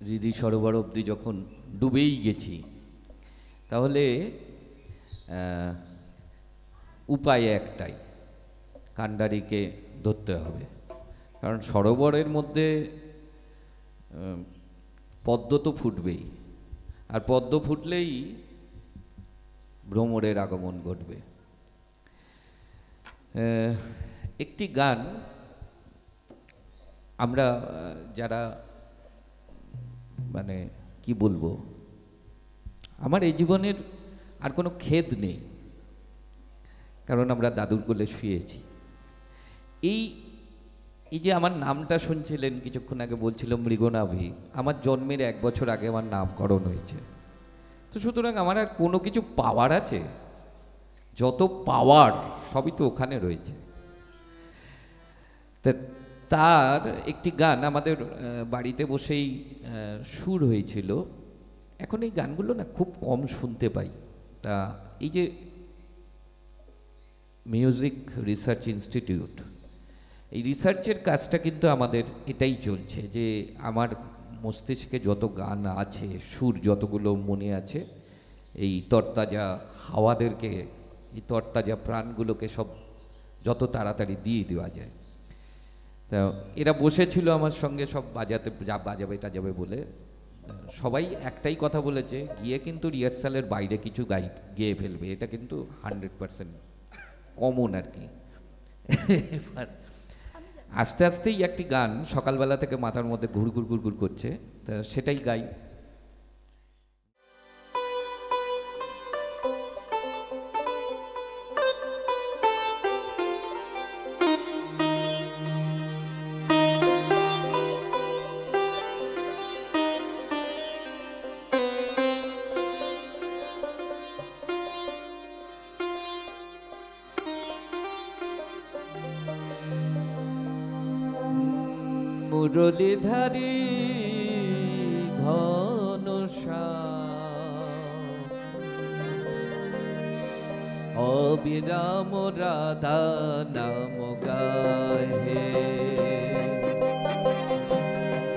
হৃদি সরোবর অবধি যখন ডুবেই গেছি, তাহলে উপায় একটাই, কান্ডারিকে ধরতে হবে। কারণ সরোবরের মধ্যে পদ্ম তো ফুটবেই, আর পদ্ম ফুটলেই ভ্রমরের আগমন ঘটবে। একটি গান আমরা যারা মানে কি বলবো, আমার এই জীবনের আর কোনো খেদ নেই, কারণ আমরা দাদুর কোলে শুয়েছি। এই যে আমার নামটা শুনছিলেন কিছুক্ষণ আগে, বলছিল মৃগনাভি, আমার জন্মের 1 বছর আগে আমার নামকরণ হয়েছে। তো সুতরাং আমার আর কোনো কিছু পাওয়ার আছে? যত পাওয়ার সবই তো ওখানে রয়েছে। তার একটি গান আমাদের বাড়িতে বসেই সুর হয়েছিল। এখন এই গানগুলো না খুব কম শুনতে পাই। তা এই যে মিউজিক রিসার্চ ইনস্টিটিউট, এই রিসার্চের কাজটা কিন্তু আমাদের এটাই চলছে যে আমার মস্তিষ্কে যত গান আছে, সুর যতগুলো মনে আছে, এই তরতাজা হাওয়াদেরকে, এই তরতাজা প্রাণগুলোকে সব যত তাড়াতাড়ি দিয়ে দেওয়া যায়। তা এরা বসেছিল আমার সঙ্গে সব বাজাবে টাজাবে বলে, সবাই একটাই কথা বলেছে, গিয়ে কিন্তু রিহার্সালের বাইরে কিছু গেয়ে ফেলবে, এটা কিন্তু 100% কমন আর কি। আস্তে আস্তেই একটি গান সকালবেলা থেকে মাথার মধ্যে ঘুরঘুর ঘুরঘুর করছে, তা সেটাই গাই। মুরলীধারী ঘন অবিরাম রাধা নাম গাহে,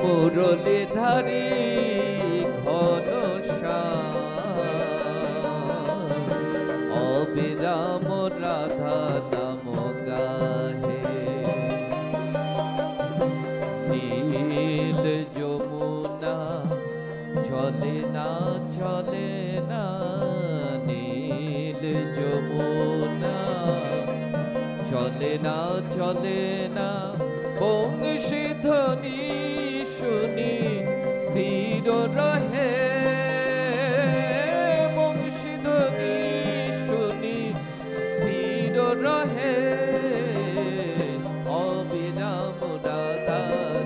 মুরলীধারী ঘন অবিরাম রাধা নাম গাহে। নীল যমুনা চলে না চলে না, নীল যমুনা চলে না চলে না, বংশীধ্বনি শুনি স্থির রহে, বংশীধ্বনি শুনি স্থির রহে। অবিরাম রাধা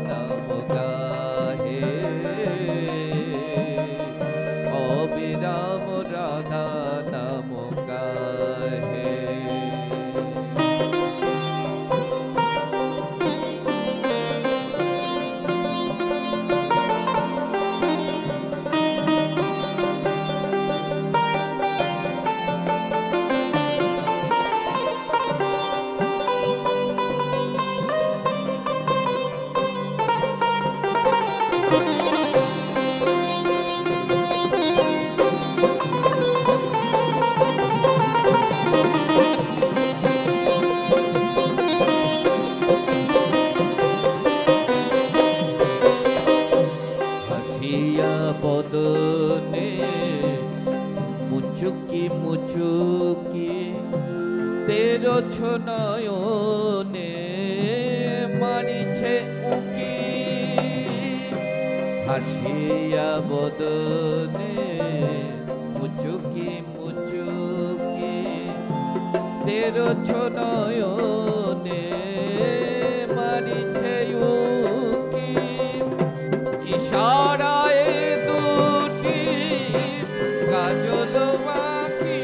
নাম গাহে, অবিরাম রাধা নাম গাহে। বদনে মুচুকি মুচুকি তেরো নয়নে মারিছে উকি, হাসিয়া বদনে মুচুকি মুচুকি তেরো নয়নে মারিছে উকি। ইশারায় দুটি কাজল মাখি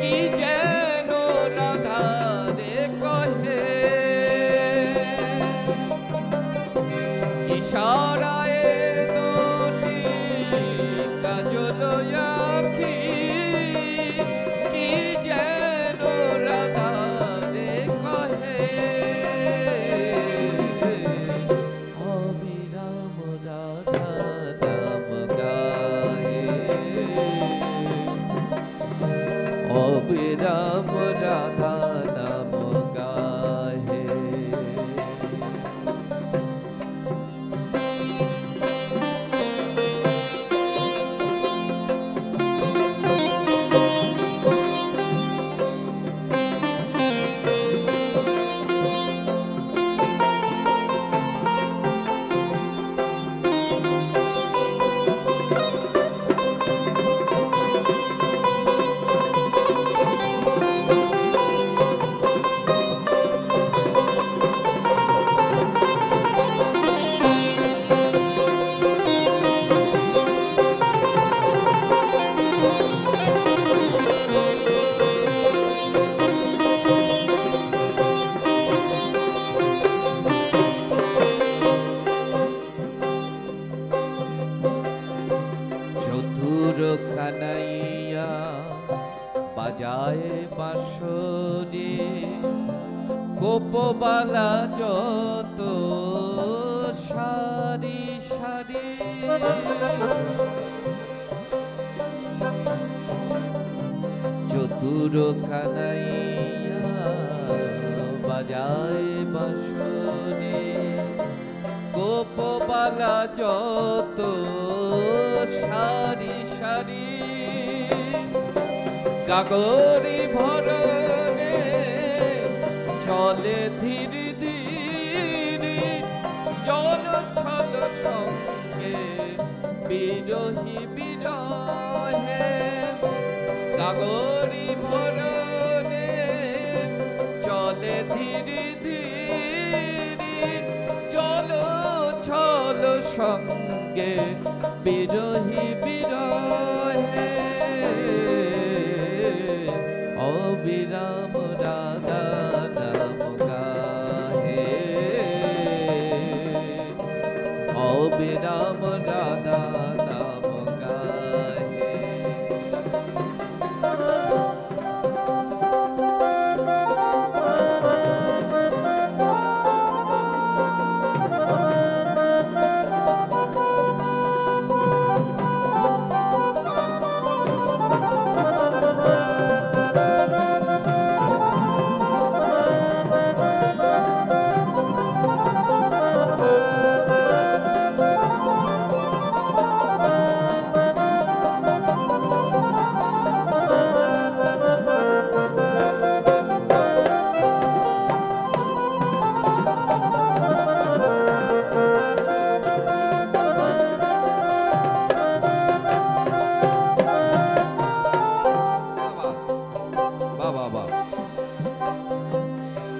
কি যেন রাধা রে কহে, ইশারায় দুটি কাজল আঁখি কি যেন রাধা রে গোপবালা যত সারি সারি চতুর কানাইয়া বাজায় বাঁশরি গোপবালা যত সারি সারি গাগরি ভরনে চলে ধীরে ধীরে জল ছল সঙ্গে বিরহী বিরহে গাগরি ভরনে চলে ধীরে ধীরে জল ছল সঙ্গে বিরহী বিরহে অবিরাম রাধা নাম গাহে অবিরাম রাধা নাম গাহে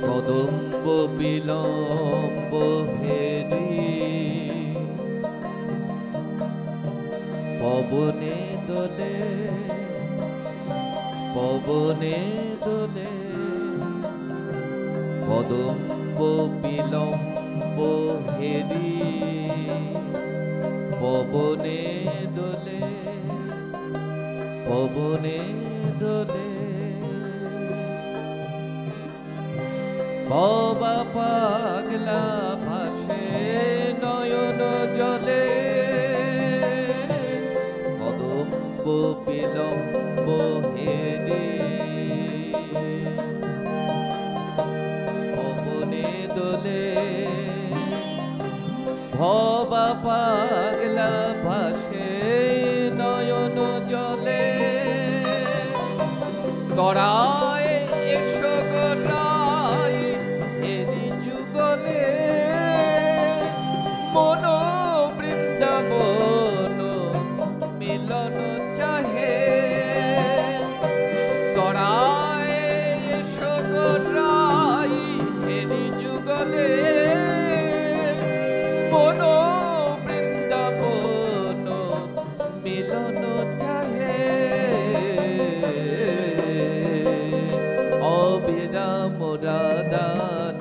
কদম্ব বিলম্ব হেরি পবনে দোলে পবনে দোলে কদম্ব বিলম্ব হেরি পবনে দোলে পবনে দোলে বাবা পাগলা ভাসে নয়ন জলে কদম্ব বিলম্ব হেরে পবনে দোলে ভবা পাগলা ভাসে নয়ন জলে তরায় এসো গোরাই হেরি যুগলে মন বৃন্দাবন মিলন চাহে তরায় এসো গোরাই হেরি যুগলে মন বৃন্দাবন মিলন চাহে অবিরাম রাধা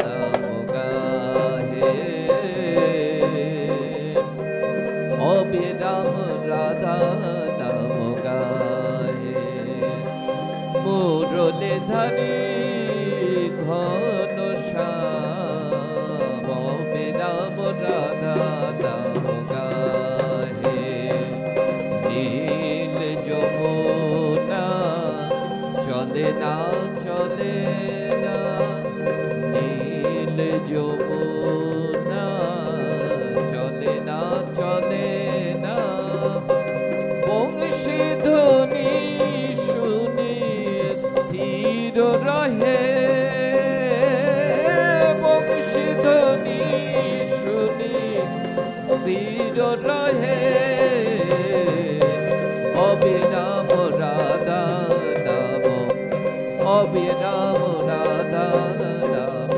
নাম গাহে অবিরাম রাধা নাম গাহে মুরলে ধারি ঘন শ্যাম অবিরাম রাধা নাম গাহে নীল যমুনা চলে না চলে না নীল যমুনা চলে না চলে না বংশী ধ্বনি শুনি স্থির রহে বংশী ধ্বনি শুনি স্থির রহে অবিরাম রাধা নাম অবিরাম রাধা নাম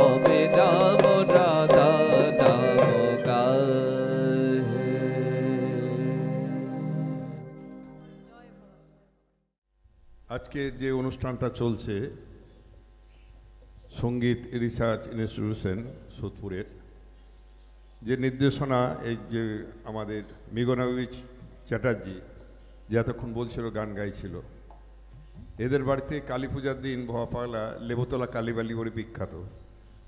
অবিরাম রাধা নাম গাহে। আজকে যে অনুষ্ঠানটা চলছে সঙ্গীত রিসার্চ ইনস্টিটিউশন সোদপুরের যে নির্দেশনা এই যে আমাদের মৃগনাবিজ চ্যাটার্জি যে এতক্ষণ বলছিল গান গাইছিল এদের বাড়িতে কালী পূজার দিন ভবা পাগলা লেবুতলা কালীবালি বলে বিখ্যাত।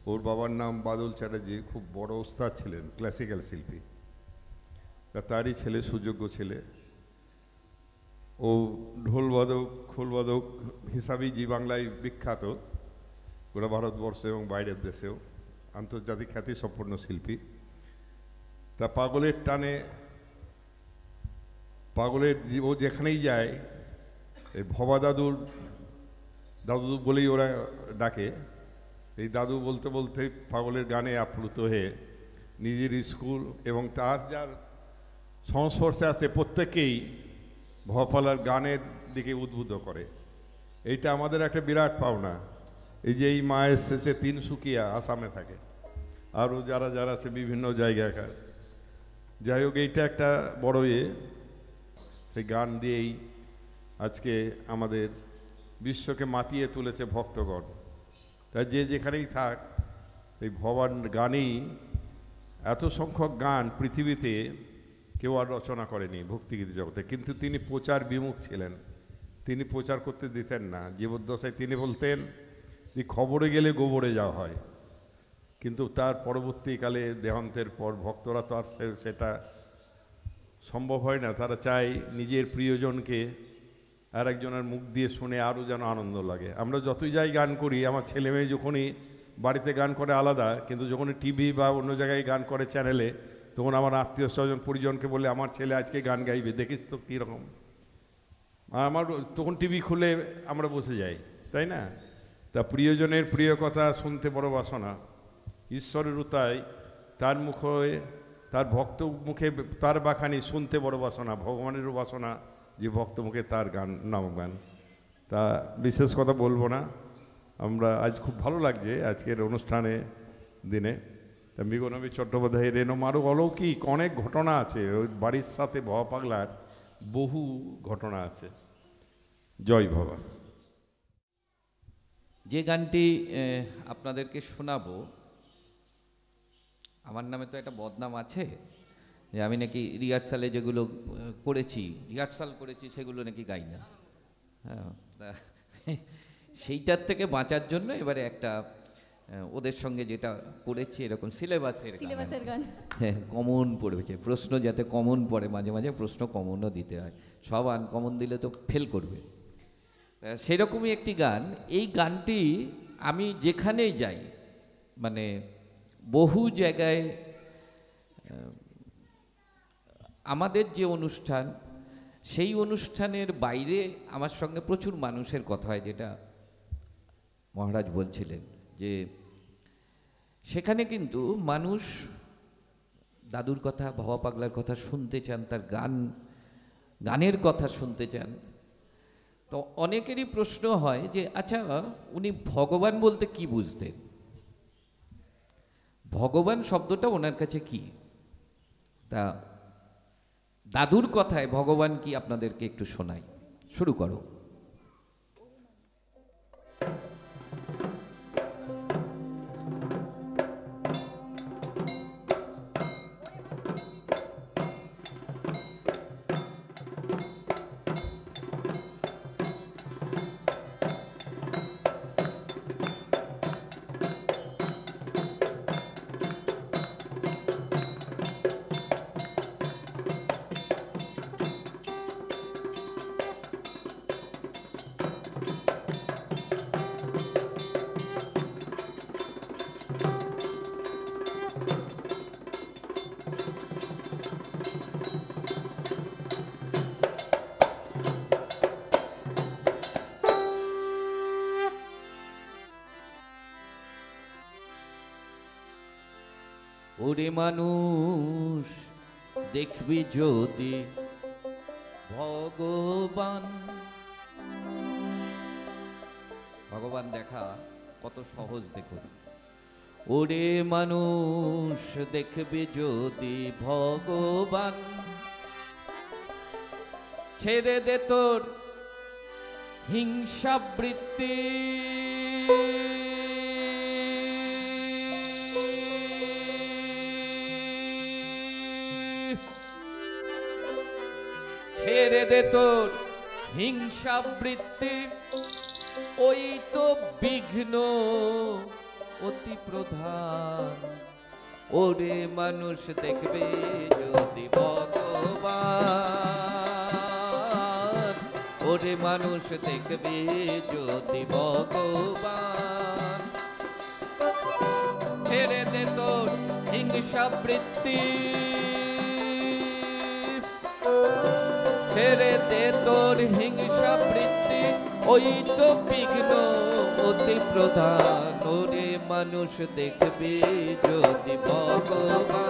ওর বাবার নাম বাদল চ্যাটার্জি, খুব বড় ওস্তাদ ছিলেন, ক্লাসিক্যাল শিল্পী। তারই ছেলে, সুযোগ্য ছেলে। ও ঢোলবাদক খোলবাদক হিসাবেই জি বাংলায় বিখ্যাত, গোটা ভারতবর্ষ এবং বাইরের দেশেও আন্তর্জাতিক খ্যাতি সম্পন্ন শিল্পী। তা পাগলের টানে, পাগলের ও যেখানেই যায় এই ভবা দাদু বলেই ওরা ডাকে। এই দাদু বলতে বলতে পাগলের গানে আপ্লুত হয়ে নিজের স্কুল এবং তার যার সংস্পর্শে আসে প্রত্যেকেই ভবাপালার গানের দিকে উদ্বুদ্ধ করে। এইটা আমাদের একটা বিরাট পাওনা। এই যে এই মা এসেছে তিনসুকিয়া, আসামে থাকে, আরও যারা যারা আছে বিভিন্ন জায়গাকার। যাই হোক, এইটা একটা বড় সেই গান দিয়েই আজকে আমাদের বিশ্বকে মাতিয়ে তুলেছে ভক্তগণ। তাই যে যেখানেই থাক, এই ভবান গানেই এত সংখ্যক গান পৃথিবীতে কেউ আর রচনা করেনি ভক্তিগীতি জগতে। কিন্তু তিনি প্রচার বিমুখ ছিলেন, তিনি প্রচার করতে দিতেন না। জীবদ্দশায় তিনি বলতেন যে খবরে গেলে গোবরে যাওয়া হয়, কিন্তু তার পরবর্তীকালে দেহান্তের পর ভক্তরা তো আর সেটা সম্ভব হয় না। তারা চায় নিজের প্রিয়জনকে আর একজনের মুখ দিয়ে শুনে আরও যেন আনন্দ লাগে। আমরা যতই যাই গান করি, আমার ছেলে মেয়ে যখনই বাড়িতে গান করে আলাদা, কিন্তু যখনই টিভি বা অন্য জায়গায় গান করে চ্যানেলে, তখন আমার আত্মীয় স্বজন পরিজনকে বলে আমার ছেলে আজকে গান গাইবে, দেখিস তো কীরকম। আর আমার তখন টিভি খুলে আমরা বসে যাই, তাই না? তা প্রিয়জনের প্রিয় কথা শুনতে বড় বাসনা। ঈশ্বরের উতায় তার মুখে, তার ভক্ত মুখে তার বাখানি শুনতে বড় বাসনা। ভগবানেরও বাসনা যে ভক্ত মুখে তার গান নামগান। তা বিশেষ কথা বলবো না। আমরা আজ খুব ভালো লাগছে আজকের অনুষ্ঠানে দিনে। তা মৃগনবী চট্টোপাধ্যায়ের এরম আরও অলৌকিক অনেক ঘটনা আছে। ওই বাড়ির সাথে ভবা পাগলার বহু ঘটনা আছে। জয় ভবা। যে গানটি আপনাদেরকে শোনাবো, আমার নামে তো একটা বদনাম আছে যে আমি নাকি রিহার্সালে যেগুলো রিহার্সাল করেছি সেগুলো নাকি গাই না। হ্যাঁ, সেইটার থেকে বাঁচার জন্য এবারে একটা ওদের সঙ্গে যেটা করেছি এরকম সিলেবাসের গান, হ্যাঁ, কমন পড়েছে। প্রশ্ন যাতে কমন পড়ে, মাঝে মাঝে প্রশ্ন কমনও দিতে হয়। সব আনকমন দিলে তো ফেল করবে। সেরকমই একটি গান। এই গানটি আমি যেখানেই যাই, মানে বহু জায়গায় আমাদের যে অনুষ্ঠান, সেই অনুষ্ঠানের বাইরে আমার সঙ্গে প্রচুর মানুষের কথা হয়, যেটা মহারাজ বলছিলেন যে সেখানে কিন্তু মানুষ দাদুর কথা, ভবা পাগলার কথা শুনতে চান, তার গানের কথা শুনতে চান। তো অনেকেরই প্রশ্ন হয় যে আচ্ছা, উনি ভগবান বলতে কি বুঝতেন? ভগবান শব্দটা ওনার কাছে কি? তা দাদুর কথায় ভগবান কি আপনাদেরকে একটু শোনাই। শুরু করো। ওরে মানুষ দেখবি যদি ভগবান। ভগবান দেখা কত সহজ দেখুন। ওরে মানুষ দেখবি যদি ভগবান, ছেড়ে দে তোর হিংসাবৃত্তি, ছেড়ে দে তোর হিংসাবৃত্তি ওই তো বিঘ্ন অতি প্রধান। ওরে মানুষ দেখবে যদি ভগবান, ওরে মানুষ দেখবে যদি ভগবান। ছেড়ে দে তোর হিংসাবৃত্তি, ছেড়ে দে তোর হিংসাবৃত্তি ওই তো বিঘ্ন অতি প্রধান। ওরে মানুষ দেখবে যদি ভগবান,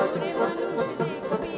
ওরে মানুষ দেখবে যদি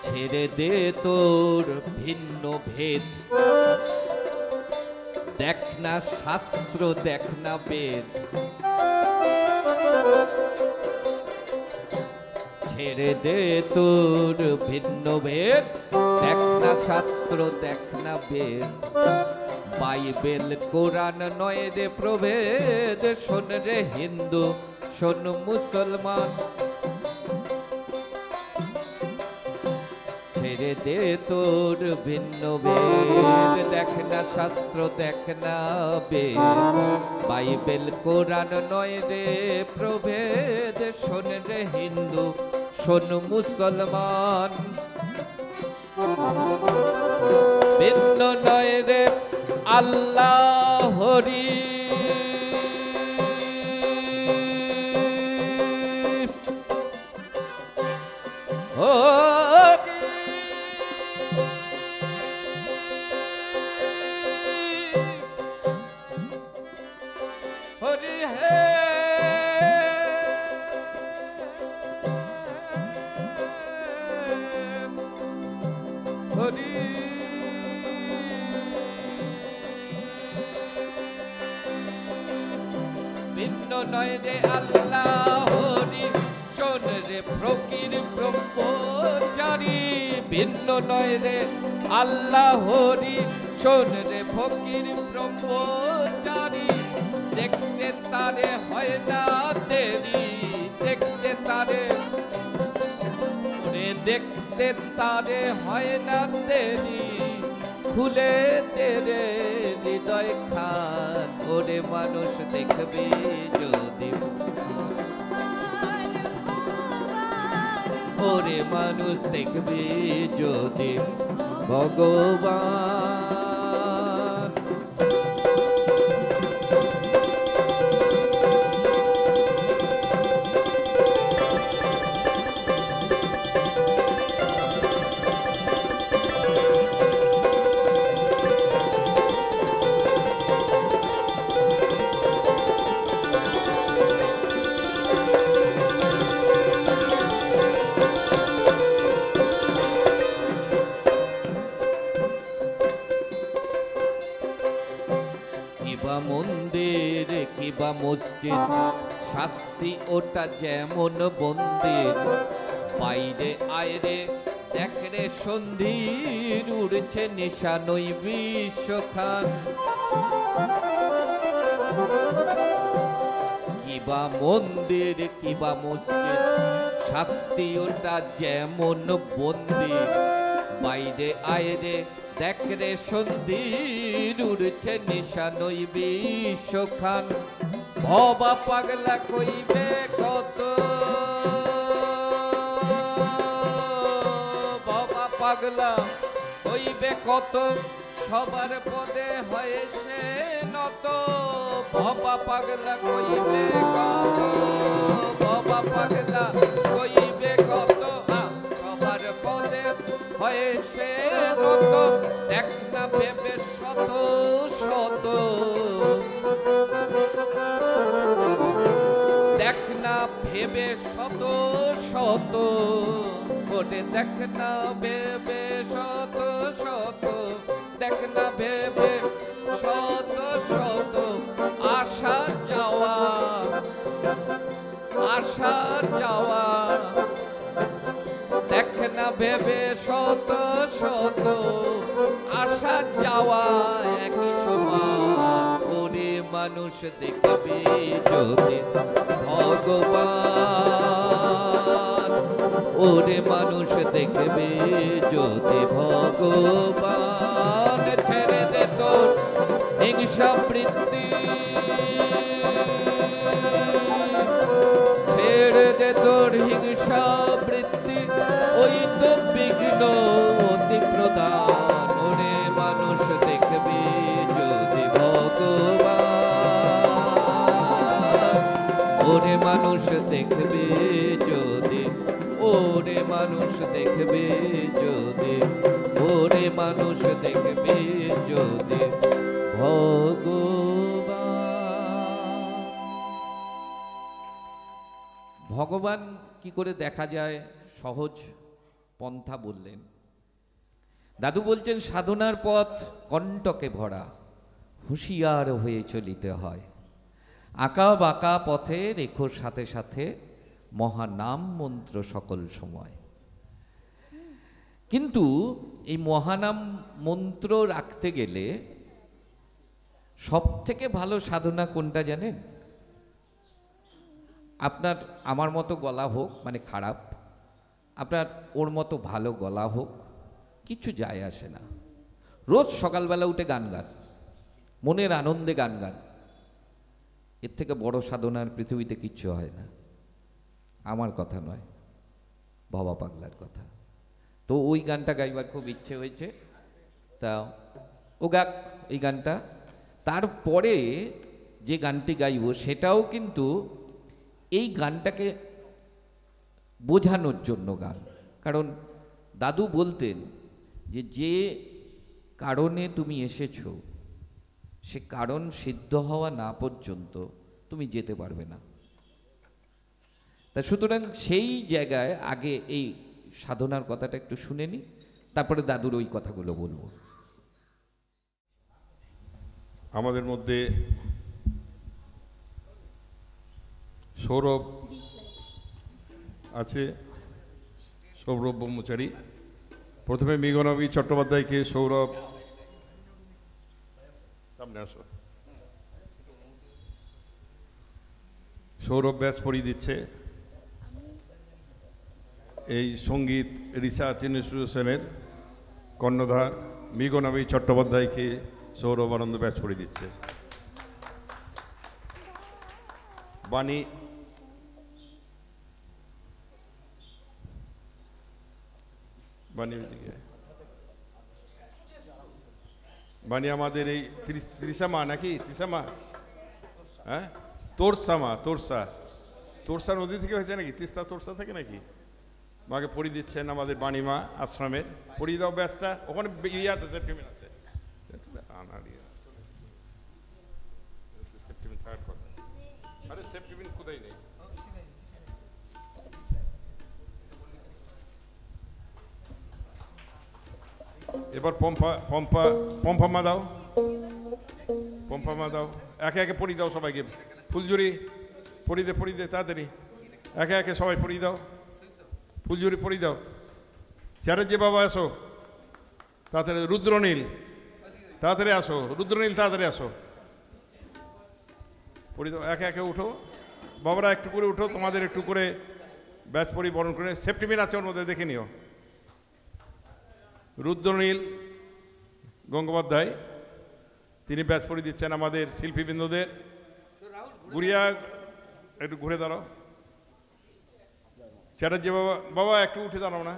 ছেড়ে দে তোর ভিন্ন ভেদ, দেখ না শাস্ত্র দেখ না বেদ। ছেড়ে দে তোর ভিন্ন ভেদ, দেখ না শাস্ত্র দেখ না বেদ। বাইবেল কোরআন নয় রে প্রভেদ, শোন রে হিন্দু শোন মুসলমান। ছেড়ে দে তোর ভিন্ন ভেদ, দেখ না শাস্ত্র দেখ না বেদ। বাইবেল কোরআন নয় রে প্রভেদ, শোন রে হিন্দু শোন মুসলমান। ভিন্ন নয় রে আল্লাহ হরি, হরি হে হরি। ভিন্ন নয় রে আল্লাহ হরি, শোন রে ফকির ব্রহ্মচারী। ভিন্ন নয় রে আল্লাহ হরি, শোন রে ফকির ব্রহ্মচারী। দেখতে তারে হয় না দেরি, দেখতে তারে দেখতে তারে হয় না দেরি। খুলে তেরে হৃদয় খান, ওরে মানুষ দেখবে যদি, ওরে মানুষ দেখবে যদি ভগবান। কিবা মন্দির কিবা মসজিদ, শাস্তি ওটা যেমন বন্দির। বাইরে আয়রে দেখ রে সন্ধির, উড়ছে নিশানই বিশ্বখান। কিবা মন্দির কিবা মসজিদ, শাস্তি ওটা যেমন বন্দির। বাইরে আয়রে দেখ রে সন্ধির, উড়ছে নিশানই বিশ্বখান। ভবা পাগলা কইবে কত, ভবা পাগলা কইবে কত, সবার পদে হয় সে নত। ভবা পাগলা কইবে কত, ভবা পাগলা কইবে কত, সবার পদে হয় সে নত। ভেবে শত শত, ওরে দেখ না ভেবে শত শত, দেখ না ভেবে শত শত, আসা যাওয়া আসা যাওয়া, দেখ না ভেবে শত শত, আসা যাওয়া একই সমান। ওরে মানুষ দেখবে যদি ভগবান, ওরে মানুষ দেখবে যদি ভগবান, ছেড়ে দে তোর হিংসা বৃত্তি, ছেড়ে দে তোর হিংসা বৃত্তি, ওই তো বিঘ্ন অতি প্রধান। ওরে মানুষ দেখবে যদি ভগবান, ওরে মানুষ দেখবে যদি, ওরে মানুষ দেখবে যদি, ওরে মানুষ দেখবে যদি ভগবান। ভগবান কি করে দেখা যায় সহজ পন্থা বললেন। দাদু বলছেন সাধনার পথ কণ্টকে ভরা, হুঁশিয়ার হয়ে চলিতে হয়। আঁকা বাঁকা পথে রেখোর সাথে সাথে মহানাম মন্ত্র সকল সময়। কিন্তু এই মহানাম মন্ত্র রাখতে গেলে সব থেকে ভালো সাধনা কোনটা জানেন? আপনার আমার মতো গলা হোক, মানে খারাপ, আপনার ওর মতো ভালো গলা হোক, কিছু যায় আসে না। রোজ সকালবেলা উঠে গান গান, মনের আনন্দে গান গান। এর থেকে বড় সাধনার পৃথিবীতে কিচ্ছু হয় না। আমার কথা নয়, বাবা পাগলার কথা। তো ওই গানটা গাইবার খুব ইচ্ছে হয়েছে, তা ও গাক এই গানটা। তারপরে যে গানটি গাইব সেটাও কিন্তু এই গানটাকে বোঝানোর জন্য গান। কারণ দাদু বলতেন যে যে কারণে তুমি এসেছো সে কারণ সিদ্ধ হওয়া না পর্যন্ত তুমি যেতে পারবে না। তা সুতরাং সেই জায়গায় আগে এই সাধনার কথাটা একটু শুনে নি, তারপরে দাদুর ওই কথাগুলো বলবো। আমাদের মধ্যে সৌরভ আছে, সৌরভ ব্রহ্মচারী। প্রথমে মৃগনবী চট্টোপাধ্যায়কে সৌরভ সামনে আসো, সৌরভ ব্যাস পড়িয়ে দিচ্ছে। এই সঙ্গীত রিসার্চ ইনস্টিটিউশনের কর্ণধার মৃগনবী চট্টোপাধ্যায়কে সৌরভ আনন্দ ব্যাস পড়িয়ে দিচ্ছে। বাণী বাণী আমাদের এই ত্রিশামা নাকি ত্রিশামা, হ্যাঁ তোরসা নদী থেকে হয়েছে নাকি, তিস্তা তোরসা থেকে নাকি, মাকে পড়িয়ে দিচ্ছেন আমাদের বাণীমা আশ্রমের। পড়িয়ে দাও ব্যাসটা, ওখানে ইয়ে আছে, সেপ্টেম্বর আছে। আরে সেপ্টেম্বর কোথায় নেই। এবার পম্পা দাও, পম্পা দাও, একে একে পড়িয়ে দাও সবাইকে। ফুলঝুরি পড়িয়ে দে তাড়াতাড়ি, একে একে সবাই পড়িয়ে দাও। ফুলঝুরি পড়িয়ে দাও। চ্যাটার্জি বাবা আসো তাড়াতাড়ি। রুদ্রনীল তাড়াতাড়ি আসো, রুদ্রনীল তাড়াতাড়ি আসো, পড়িয়ে দাও। একে একে উঠো বাবারা, একটু করে উঠো, তোমাদের একটু করে ব্যাচ পরিবরণ করে। সেপ্টেম্বর আছে ওর মধ্যে, দেখে নিও। রুদ্রনীল গঙ্গোপাধ্যায় তিনি ব্যাচ পড়িয়ে দিচ্ছেন আমাদের শিল্পীবৃন্দদের। গুড়িয়া একটু ঘুরে দাঁড়াও। চ্যাটার্জি বাবা একটু উঠে দাঁড়াও না।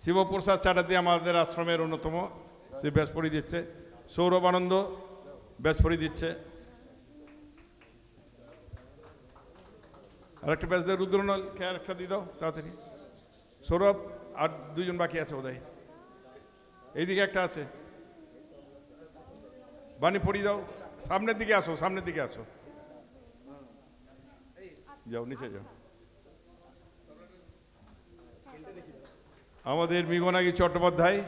শিবপ্রসাদ চ্যাটার্জি আমাদের আশ্রমের অন্যতম, সে ব্যাচ পড়িয়ে দিচ্ছে। সৌরভ আনন্দ ব্যাচ পড়িয়ে দিচ্ছে। আর একটা ব্যাচ দিয়ে রুদ্রনীলকে আর একটা দিয়ে দাও তাড়াতাড়ি। সৌরভ আর দুজন বাকি আছে বোধহয়, এইদিকে একটা আছে। বাণী পড়িয়ে দাও, সামনের দিকে আসো, সামনের দিকে আসো। যাও নিচে যাও। আমাদের মৃগনাগী চট্টোপাধ্যায়,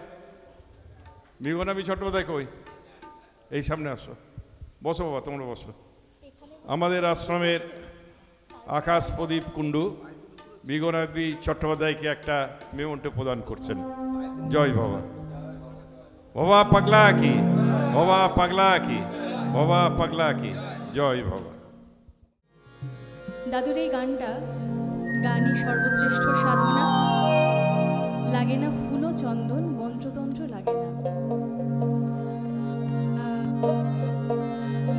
মৃগনাগী চট্টোপাধ্যায় কই? এই সামনে আসো, বসো বাবা, তোমরা বসো। আমাদের আশ্রমের আকাশ প্রদীপ কুণ্ডু মৃগনাগী চট্টোপাধ্যায়কে একটা মেমন্টো প্রদান করছেন। জয় বাবা। বাবা পাগলা কি, বাবা পাগলা কি, বাবা পাগলা কি, জয় বাবা। দাদুর এই গানটা, গানই সর্বশ্রেষ্ঠ সাধনা, লাগে না ফুল চন্দন, মন্ত্রতন্ত্র লাগে না।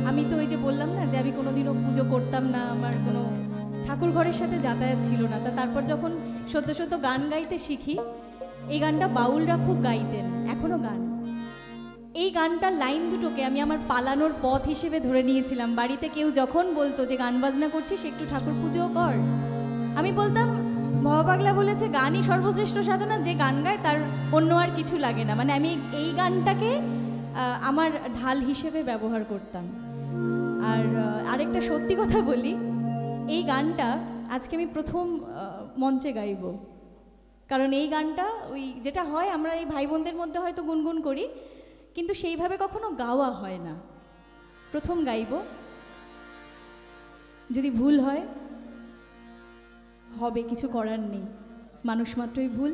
আমি তো ওই যে বললাম না যে আমি কোনোদিনও পুজো করতাম না, আমার কোনো ঠাকুর ঘরের সাথে যাতায়াত ছিল না। তারপর যখন সদ্য সদ্য গান গাইতে শিখি, এই গানটা বাউলরা খুব গাইতেন, এখনো গান। এই গানটার লাইন দুটোকে আমি আমার পালানোর পথ হিসেবে ধরে নিয়েছিলাম। বাড়িতে কেউ যখন বলতো যে গান বাজনা করছিস, একটু ঠাকুর পুজো কর, আমি বলতাম বাবা পাগলা বলেছে গানই সর্বশ্রেষ্ঠ সাধনা, যে গান গায় তার অন্য আর কিছু লাগে না। মানে আমি এই গানটাকে আমার ঢাল হিসেবে ব্যবহার করতাম। আর আরেকটা সত্যি কথা বলি, এই গানটা আজকে আমি প্রথম মঞ্চে গাইব। কারণ এই গানটা ওই যেটা হয়, আমরা এই ভাই বোনদের মধ্যে হয়তো গুনগুন করি, কিন্তু সেইভাবে কখনো গাওয়া হয় না, প্রথম গাইব। যদি ভুল হয় হবে, কিছু করার নেই, মানুষ মাত্রই ভুল।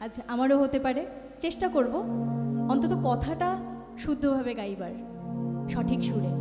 আচ্ছা, আমারও হতে পারে, চেষ্টা করব অন্তত কথাটা শুদ্ধভাবে গাইবার, সঠিক সুরে।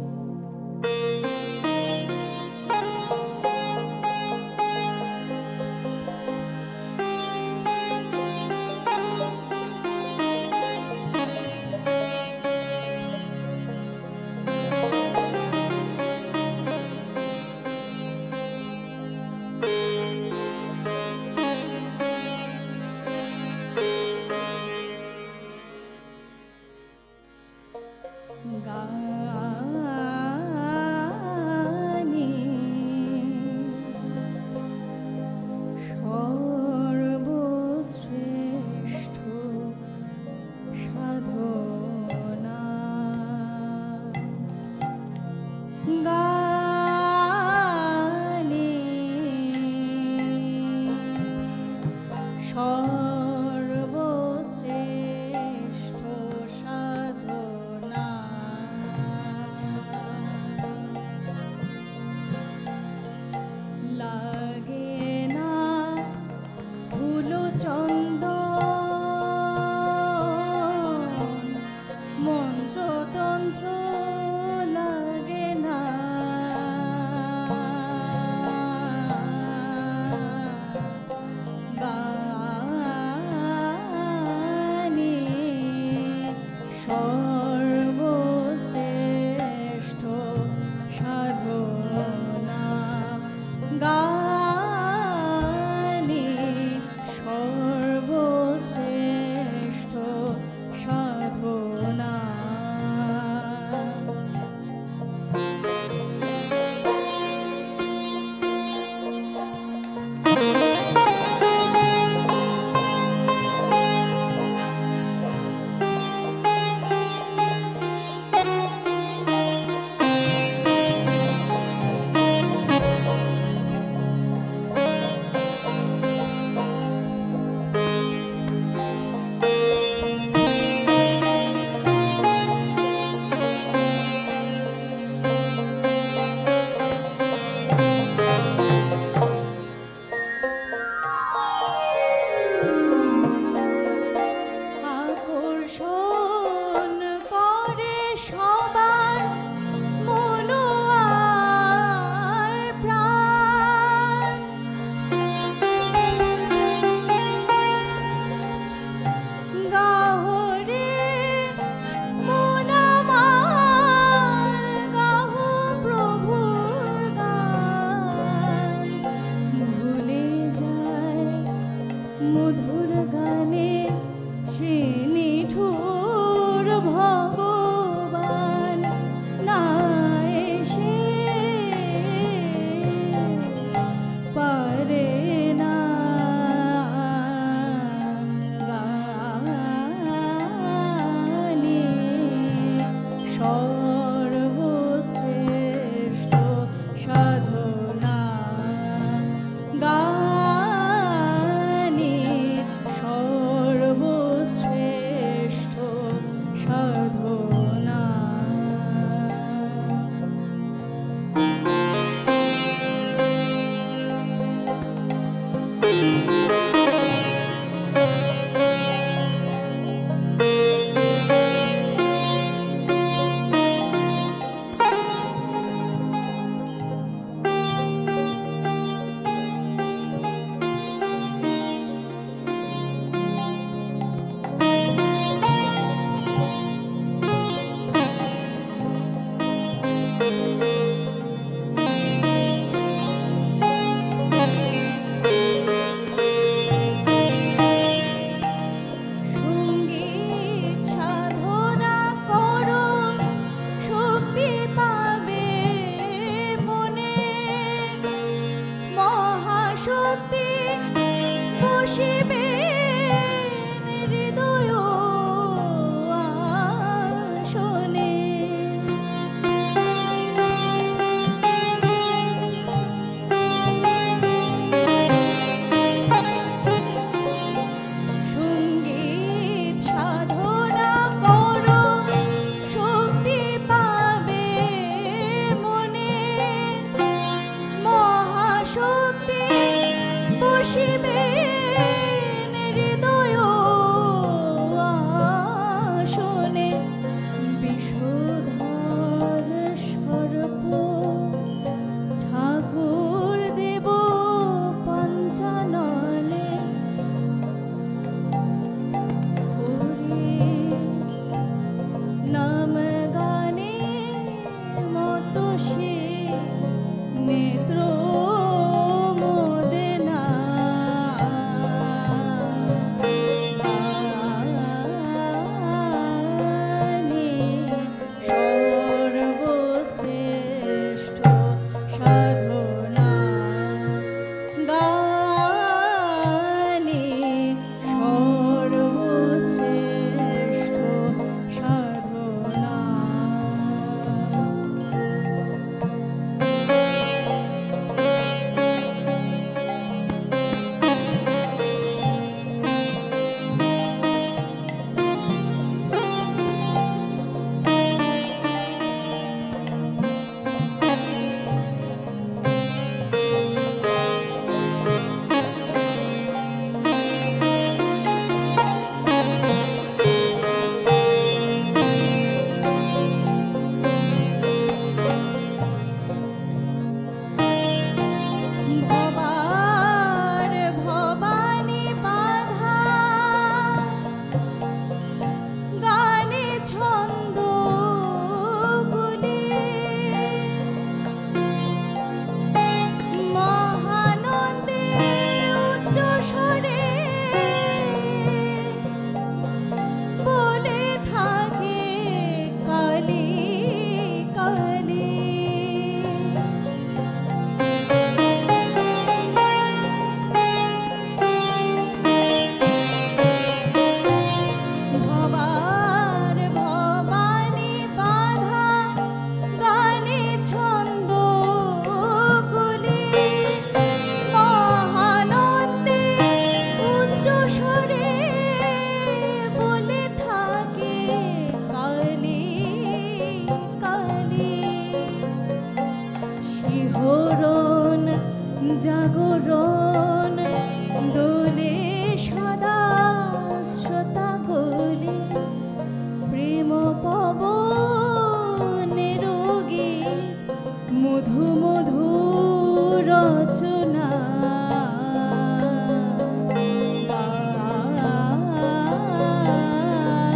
শিহরণ জাগরণ দোলে সদা শ্রোতা গোলে প্রেম পবনের গীত মধু মধু রচনা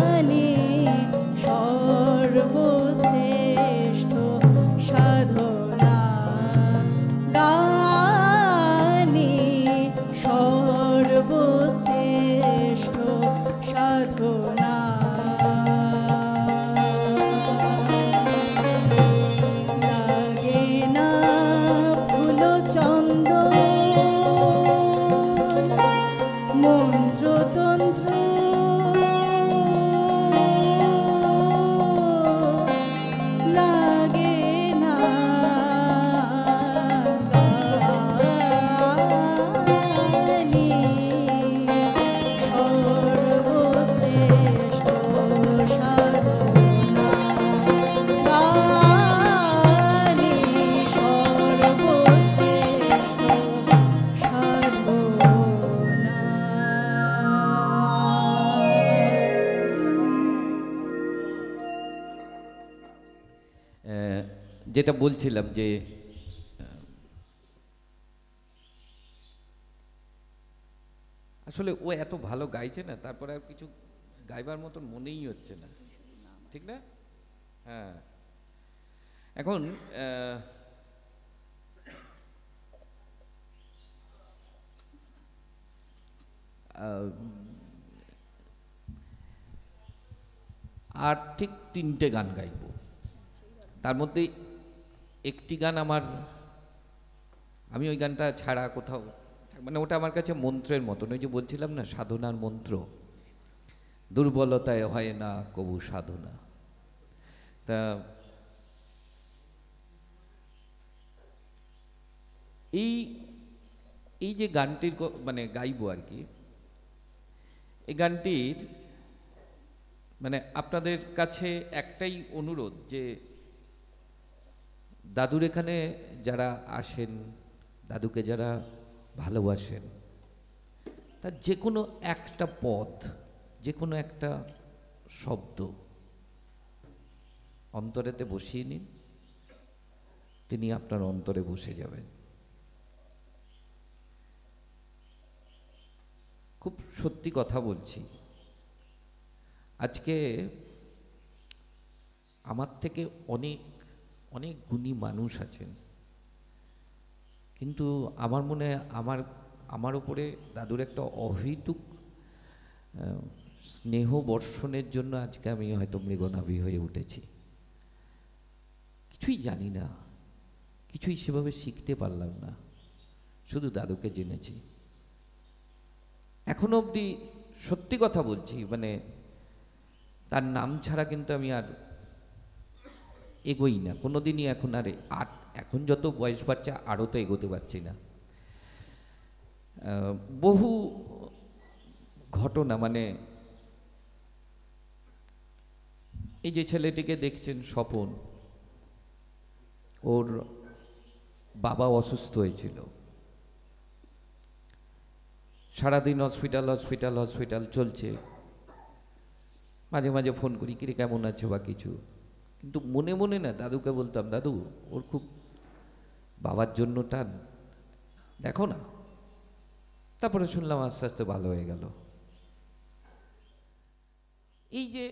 গানে সর্বশ্রেষ্ঠ সাধনা গানে সর্বশ্রেষ্ঠ সাধনা লাগে না ফুল চন্দন মন্ত্রতন্ত্র লাগে না গানে সর্বশ্রেষ্ঠ সাধনা গানে সর্বশ্রেষ্ঠ যেটা বলছিলাম যে আসলে ও এত ভালো গাইছে না, তারপরে আর কিছু গাইবার মতন মনেই হচ্ছে না, ঠিক না? হ্যাঁ, এখন আর ঠিক 3টে গান গাইব। তার মধ্যে একটি গান আমি ওই গানটা ছাড়া কোথাও, মানে ওটা আমার কাছে মন্ত্রের মতন। ওই যে বলছিলাম না, সাধনার মন্ত্র, দুর্বলতায় হয় না কবু সাধনা। তা এই যে গানটির মানে গাইবো আর কি, এই গানটির মানে আপনাদের কাছে একটাই অনুরোধ যে দাদুর এখানে যারা আসেন, দাদুকে যারা ভালোবাসেন, তার যে কোনো একটা পদ, যে কোনো একটা শব্দ অন্তরেতে বসিয়ে নিন, তিনি আপনার অন্তরে বসে যাবেন। খুব সত্যি কথা বলছি, আজকে আমার থেকে অনেক অনেক গুণী মানুষ আছেন, কিন্তু আমার মনে হয় আমার ওপরে দাদুর একটা অহেতুক স্নেহ বর্ষণের জন্য আজকে আমি হয়তো মৃগনাভী হয়ে উঠেছি। কিছুই জানি না, কিছুই সেভাবে শিখতে পারলাম না, শুধু দাদুকে জেনেছি। এখনো অবধি সত্যি কথা বলছি, মানে তার নাম ছাড়া কিন্তু আমি আর এগোই না কোনোদিনই। এখন যত বয়স বাড়ছে আরও তো এগোতে পারছি না। বহু ঘটনা, মানে এই যে ছেলেটিকে দেখছেন স্বপন, ওর বাবা অসুস্থ হয়েছিল, সারাদিন হসপিটাল হসপিটাল হসপিটাল চলছে। মাঝে মাঝে ফোন করি, কিরে কেমন আছে বা কিছু, কিন্তু মনে মনে না দাদুকে বলতাম, দাদু ওর খুব বাবার জন্য টান, দেখো না। তারপরে শুনলাম আস্তে আস্তে ভালো হয়ে গেল। এই যে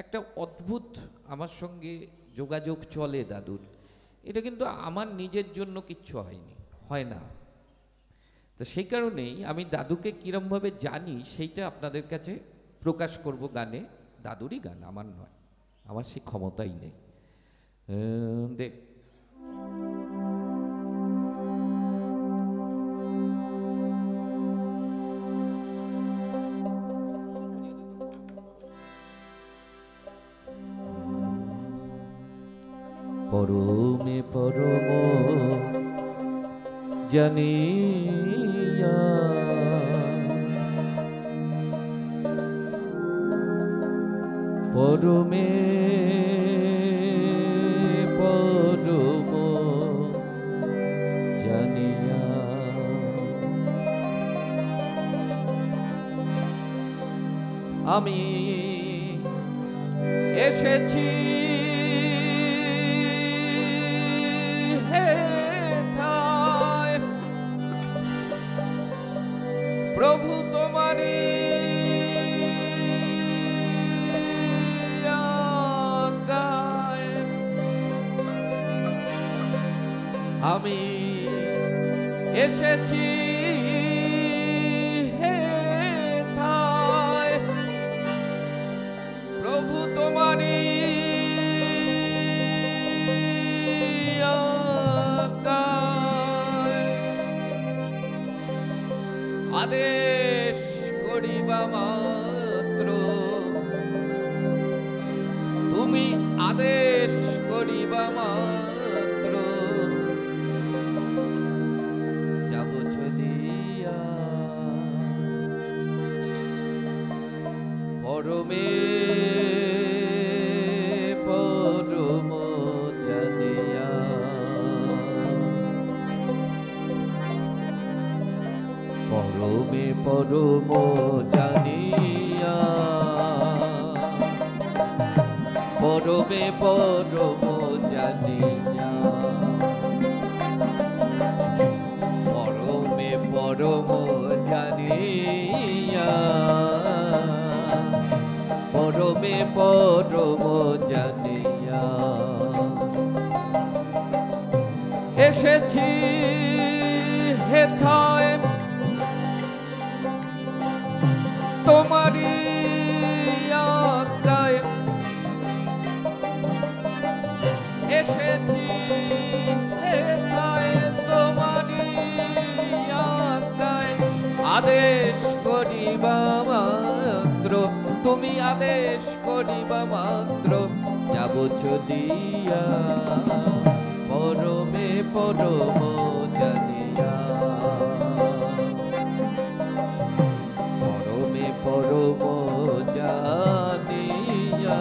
একটা অদ্ভুত আমার সঙ্গে যোগাযোগ চলে দাদুর, এটা কিন্তু আমার নিজের জন্য কিচ্ছু হয়নি, হয় না। তো সেই কারণেই আমি দাদুকে কীরমভাবে জানি সেইটা আপনাদের কাছে প্রকাশ করব গানে। দাদুরই গান, আমার নয়, আমার সেই ক্ষমতাই নেই। দেখ, পরমে পরম জানিয়া পরমে পরম আমি এসেছি হেথায় প্রভু তোমারি আজ্ঞায় আমি এসেছি হেথায় প্রভু তোমারি আজ্ঞায় আদেশ করিবা মাত্র তুমি আদেশ করিবা মাত্র যাব চলিয়া পরমে পরম জানিয়া পরমে পরম জানিয়া পরমে পরম জানিয়া পরমে পরম জানিয়া পরমে পরম জানিয়া এসেছি হেথায় তোমারি আজ্ঞায় এসেছি হেথায় তোমারি আজ্ঞায় আদেশ করিবা মাত্র তুমি আদেশ করিবা মাত্র যাব চলিয়া পরমে পরম জানিয়া পরমে পরম জানিয়া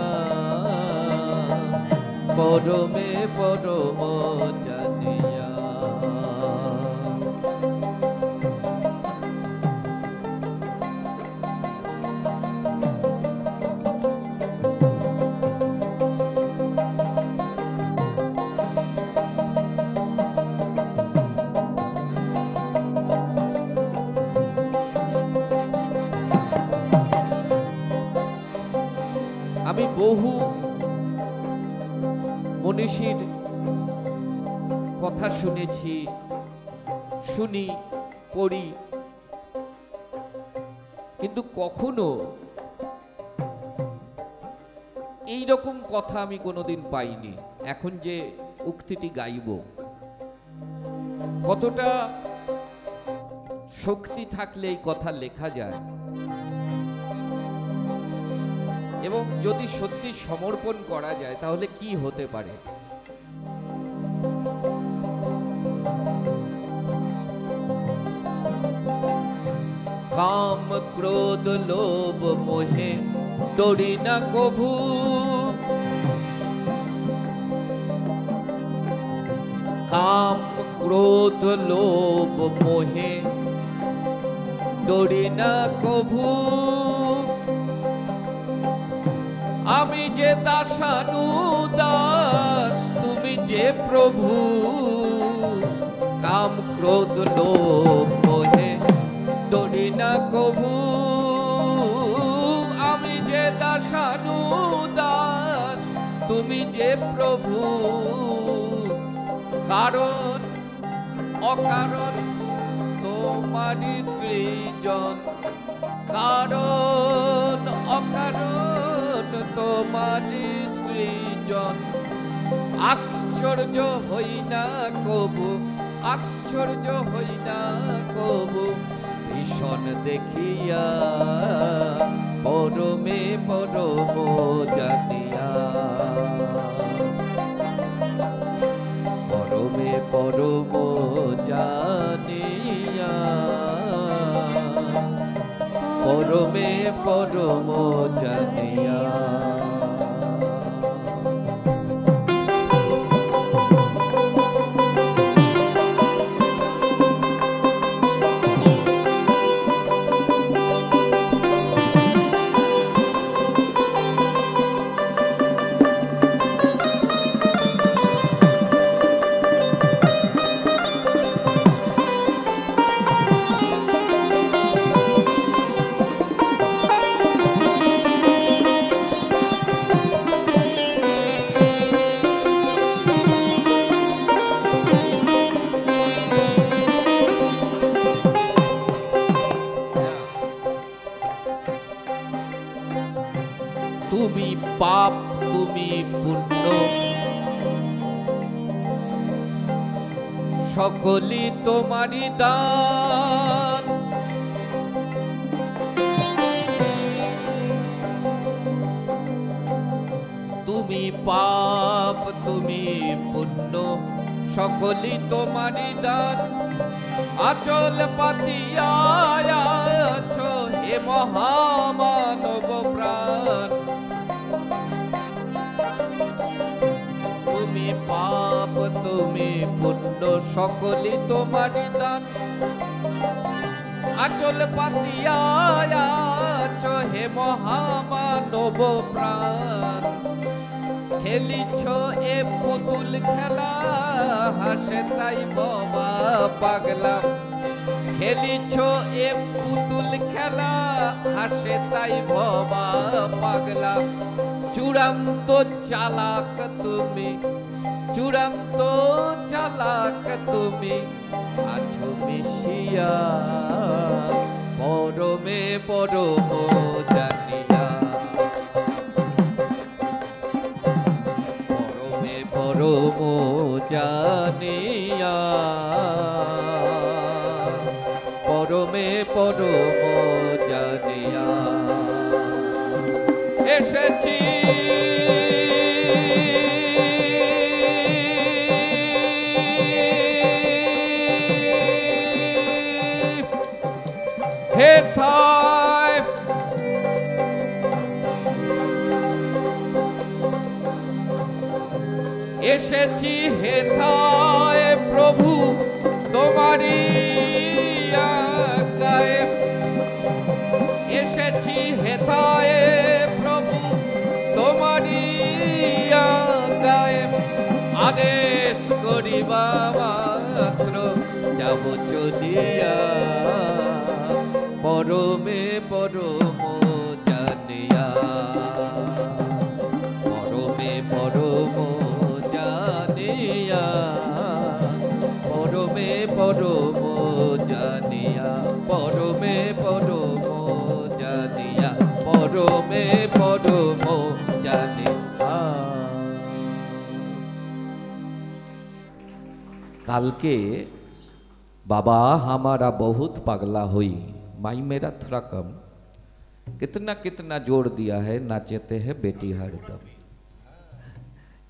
পরমে পরম জানিয়া আমি বহু মনীষীর কথা শুনেছি, শুনি, পড়ি, কিন্তু কখনো এই রকম কথা আমি কোনোদিন পাইনি। এখন যে উক্তিটি গাইব, কতটা শক্তি থাকলে এই কথা লেখা যায়, এবং যদি সত্যি সমর্পণ করা যায় তাহলে কি হতে পারে। কাম ক্রোধ লোভ মোহে ডরি না কভু, কাম ক্রোধ লোভ মোহে ডরি না কভু, আমি যে দাসানুদাস তুমি যে প্রভু, কাম ক্রোধ লোভ মোহে ডরি না কভু, আমি যে দাসানুদাস তুমি যে প্রভু, কারণ অকারণ তোমারি সৃজন, কারণ অকারণ তোমারি সৃজন, আশ্চর্য হই না কবু, আশ্চর্য হই না কবু, ভীষণ দেখিয়া পরমে পরম জানিয়া, পরমে পরম জানিয়া, পরমে পরম জানিয়া। সকলি তোমারি দান। তুমি পাপ তুমি পুণ্য সকলি তোমারি দান। আচল পাতিয়া আছো হে মহামানব প্রাণ। তুমি পাপ তুমি পুণ্য সকলি তোমারি দান। আচল পাতিয়া আছো হে মহামানব প্রাণ। খেলিছ এ পুতুল খেলা হাসে তাই বাবা পাগলা। খেলিছ এ পুতুল খেলা হাসে তাই বাবা পাগলা। চূড়ান্ত চালাক তুমি চূড়ান্ত চালাক তুমি আছো মিশিয়া পরমে পরম জানিয়া। পরমে পরম জানিয়া পরমে পরম জানিয়া এসেছি। হেথায় এসেছি হেথায় প্রভু তোমারি আজ্ঞায়। এসেছি হেথায় প্রভু তোমারি আজ্ঞায়। আদেশ করিবা মাত্র যাব চলিয়া পরমে পরম জানিয়া। পরমে পরম জানিয়া পরমে পরম জানিয়া পরমে পরম জানিয়া পরমে পরম জানিয়া। কালকে बाबा हमारा बहुत पगला हुई माई मेरा थोड़ा कम। कितना कितना जोड़ दिया है नाचते हैं बेटी हरदम।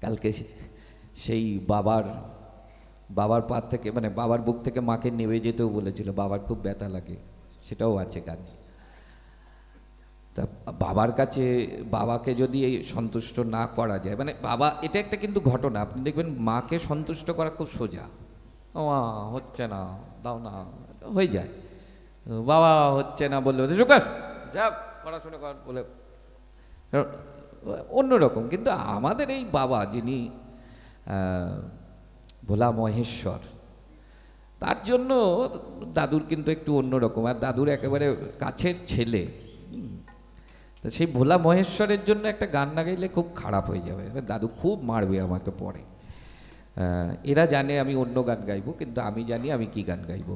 কালকে সেই বাবার পাত থেকে মানে বাবার বুক থেকে মাকে নেমে যেতেও বলেছিল। বাবার খুব ব্যথা লাগে, সেটাও আছে গান। তা বাবার কাছে বাবাকে যদি সন্তুষ্ট না করা যায়, মানে বাবা এটা একটা কিন্তু ঘটনা, আপনি দেখবেন মাকে সন্তুষ্ট করা খুব সোজা। মা হচ্ছে না দাও না, হয়ে যায়। বাবা হচ্ছে না বললে সুকাশ যা পড়াশোনা কর বলে অন্যরকম। কিন্তু আমাদের এই বাবা যিনি ভোলা মহেশ্বর, তার জন্য দাদুর কিন্তু একটু অন্যরকম। আর দাদুর একেবারে কাছের ছেলে, তো সেই ভোলা মহেশ্বরের জন্য একটা গান না গাইলে খুব খারাপ হয়ে যাবে, দাদু খুব মারবে আমাকে পরে। এরা জানে আমি অন্য গান গাইবো, কিন্তু আমি জানি আমি কি গান গাইবো।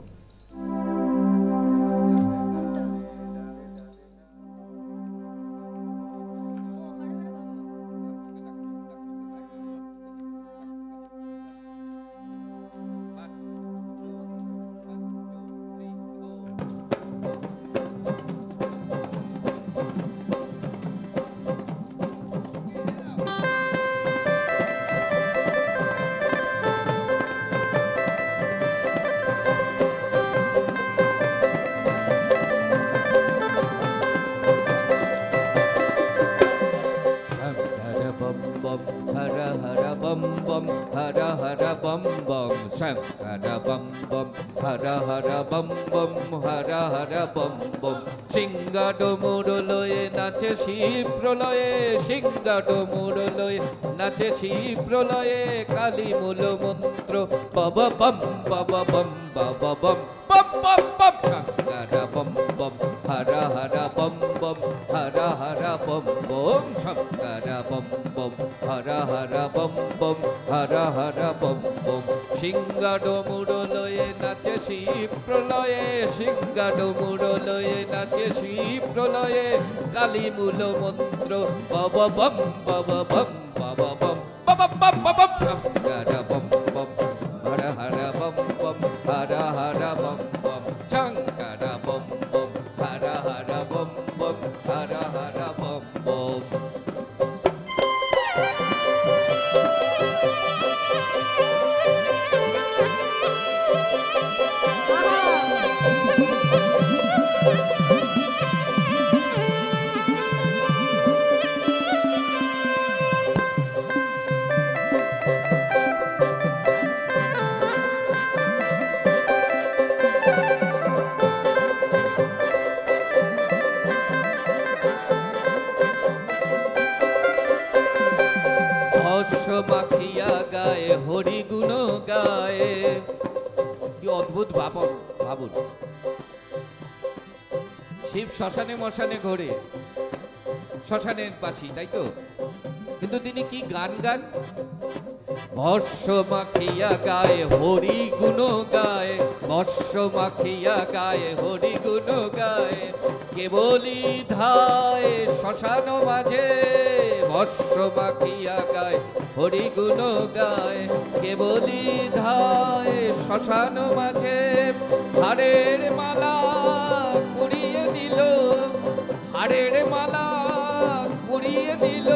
Shankara bum bum, hara hara bum bum, hara hara bum bum. Singado muroloye nache Shiva প্রলয়ে, সিংহাটো মুরলয়ে নাচে শিব প্রলয়ে, কালী মূল মন্ত্র বাবা বম বাবা বম বাবা বম বম বম বম। শঙ্করা বম বম, হরা হরা বম বম, হরা হরা বম বম। শঙ্করা বম বম, হরা হরা বম বম, হরা হরা বম বম। সিংহাটো মুরলয়ে নাচে শিব প্রলয়ে, সিংহাটো মুরলয়ে নাচে শিব প্রলয়ে, কালী মূল মন্ত্র বাবা বম বাবা বম বাবা বম বাবা বম বাবা। শঙ্করা বম বম, হরা হরা বম বম, কি অদ্ভুত ভাবুন, শিব শ্মশানে মশানে ঘোরে, শ্মশানের বাসী, তাই তো? কিন্তু তিনি কি গান গান? ভস্য মাখিয়া গায়ে হরি গুণ গায়ে, ভস্য মাখিয়া গায়ে হরি গুণ গায়ে, কেবলি ধায় শ্মশান মাঝে, ভস্য মাখিয়া গায়ে হরি গুণ গায়ে, কেবলি ধায় শ্মশান মাঝে। হাড়ের মালা কুড়িয়ে দিল, হাড়ের মালা কুড়িয়ে দিল,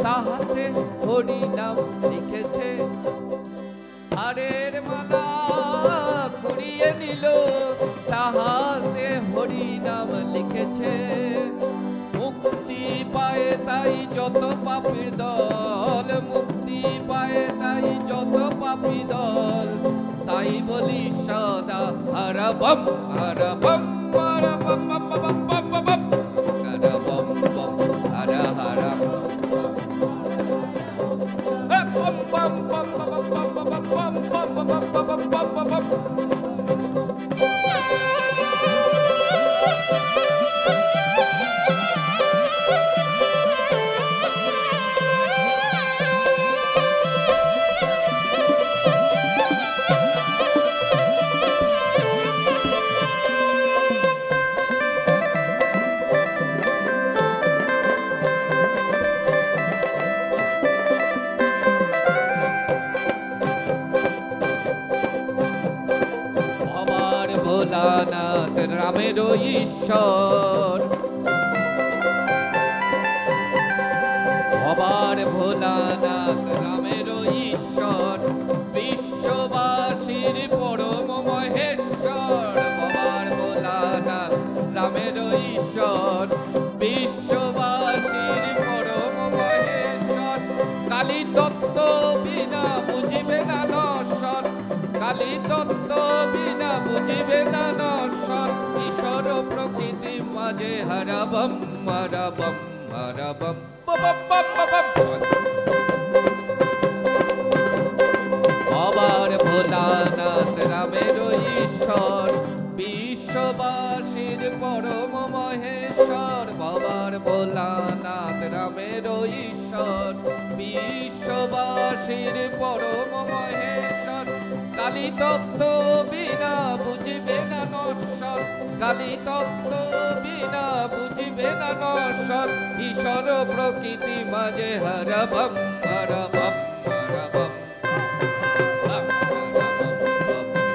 তাহাতে হরি নাম লিখেছে। হাড়ের মালা কুড়িয়ে দিল, তাহাতে হরি নাম লিখেছে। মুক্তি পায় তাই যত পাপীর দল, মুক্তি পায় তাই যত পাপী দল, তাই বলি সদা হর বম হর বম হর বম বম বম বম বম হর বম বম হর হর বম বম বম বম বম বম বম বম বম বম বম। ভোলানাথ রামের ঈশ্বর, ভবার ভোলানাথ রামের ঈশ্বর, বিশ্ববাসীর পরম মহেশ্বর। ভবার ভোলানাথ রামের ঈশ্বর, বিশ্ববাসীর পরম মহেশ্বর। কালী তত্ত্ব বিনা বুঝিবে না নশ্বর, কালী তত্ত্ব বিনা বুঝিবে না নশ্বর। ঈশ্বর প্রকৃতি মাঝে হর বম হর বম হর বম বম বম বম। ভবার ভোলানাথ রামের ঈশ্বর, বিশ্ববাসীর পরম মহেশ্বর। ভবার ভোলানাথ রামের ঈশ্বর, বিশ্ববাসীর পরম মহেশ্বর। কালী তত্ত্ব বিনা বুঝিবে না নশ্বর, কালী তত্ত্ব বিনা বুঝিবে না নশ্বর। ঈশ্বর প্রকৃতি মাঝে হর বম হর বম হর বম হর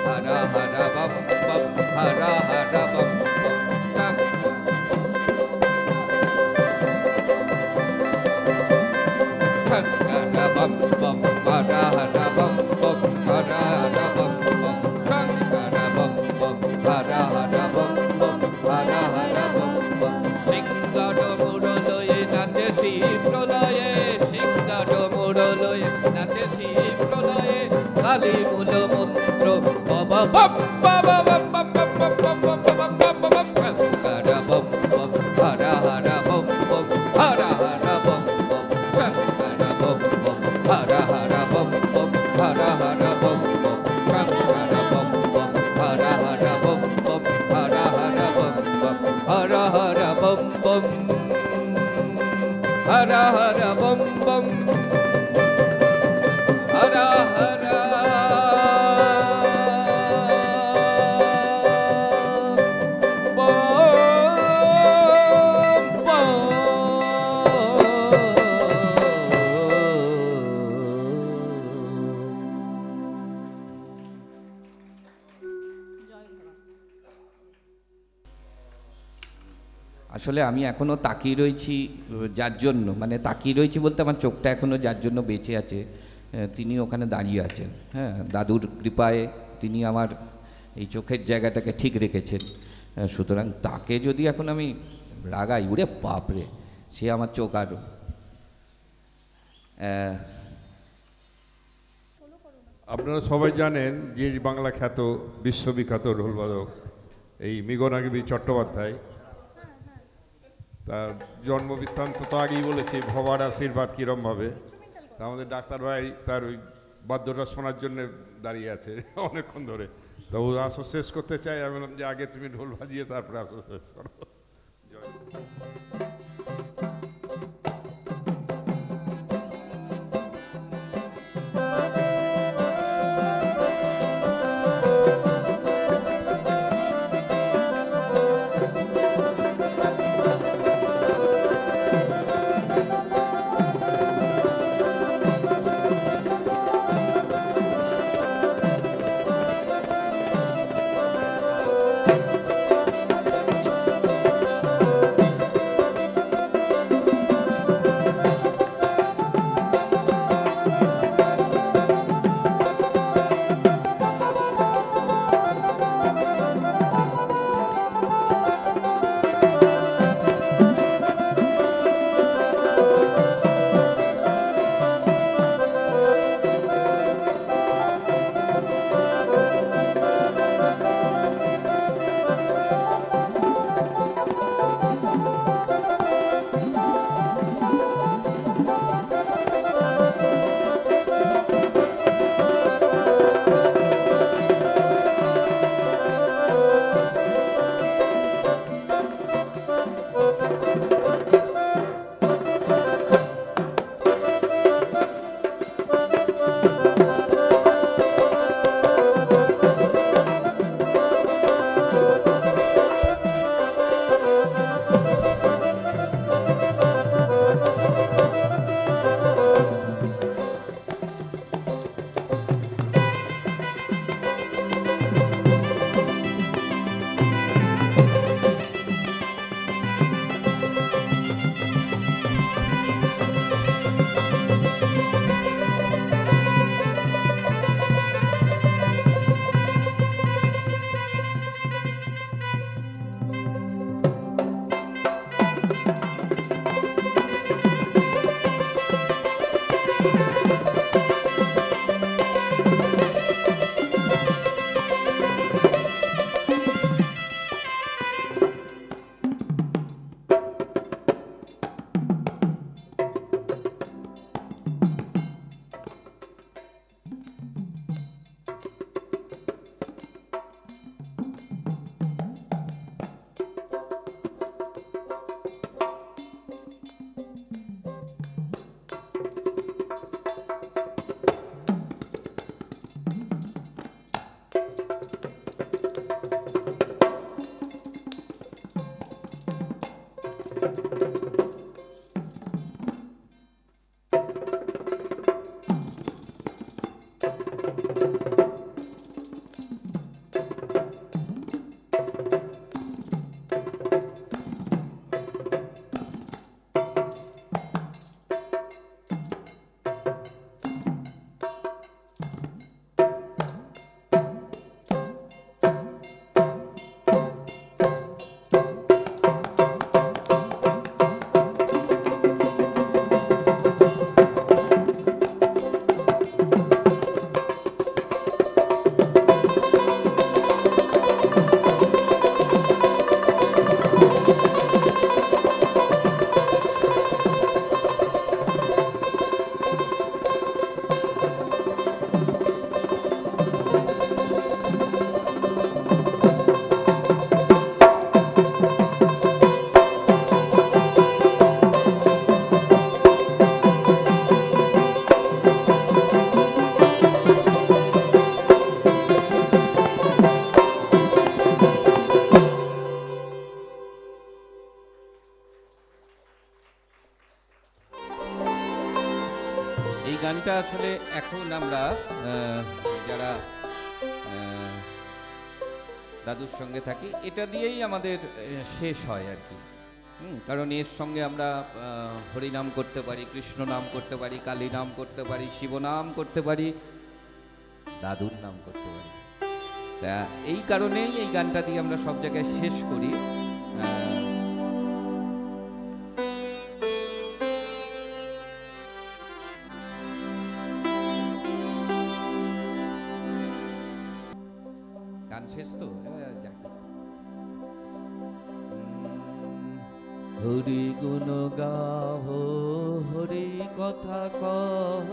হর বম বম হর হর বম বম বম হর হর বম বম হর হর বম বম শঙ্কর বম বম হর হর বম বম হর হর বম বম। সিংহর মুরলয়ে নাচে শিব প্রলয়ে, সিংহর মুরলয়ে নাচে শিব প্রলয়ে। কালী মূল মন্ত্র বাবা বম বাবা বম বম বম বম বম বম বম বম বম শঙ্কর বম বম হর হর বম বম হর হর বম বম শঙ্কর বম বম হর হর বম বম হর হর বম বম শঙ্কর বম বম হর হর বম বম হর হর বম বম হর হর বম বম হর হর বম বম হর হর আসলে আমি এখনো তাকিয়ে রয়েছি যার জন্য, মানে তাকিয়ে রয়েছি বলতে আমার চোখটা এখনো যার জন্য বেঁচে আছে তিনি ওখানে দাঁড়িয়ে আছেন। হ্যাঁ, দাদুর কৃপায় তিনি আমার এই চোখের জায়গাটাকে ঠিক রেখেছেন। সুতরাং তাকে যদি এখন আমি রাগাই, উড়ে বাপরে, সে আমার চোখ আর আপনারা সবাই জানেন যে বাংলা খ্যাত বিশ্ববিখ্যাত ঢোলবাদক এই মৃগনাগিনী চট্টোপাধ্যায়, তার জন্ম বৃত্তান্ত তো আগেই বলেছি, ভবার আশীর্বাদ কীরমভাবে। আমাদের ডাক্তার ভাই তার ওই বাদ্যটা শোনার জন্য দাঁড়িয়ে আছে অনেকক্ষণ ধরে। তো ও আসর শেষ করতে চাই, আমি বললাম যে আগে তুমি ঢোল বাজিয়ে তারপরে আসর শেষ করো। গানটা আসলে এখন আমরা যারা দাদুর সঙ্গে থাকি এটা দিয়েই আমাদের শেষ হয় আর কি। কারণ এর সঙ্গে আমরা হরিনাম করতে পারি, কৃষ্ণ নাম করতে পারি, কালী নাম করতে পারি, শিবনাম করতে পারি, দাদুর নাম করতে পারি। তা এই কারণেই এই গানটা দিয়ে আমরা সব জায়গায় শেষ করি। গান শেষ তো, হরি গুণ গাহ, হরি কথা কহ,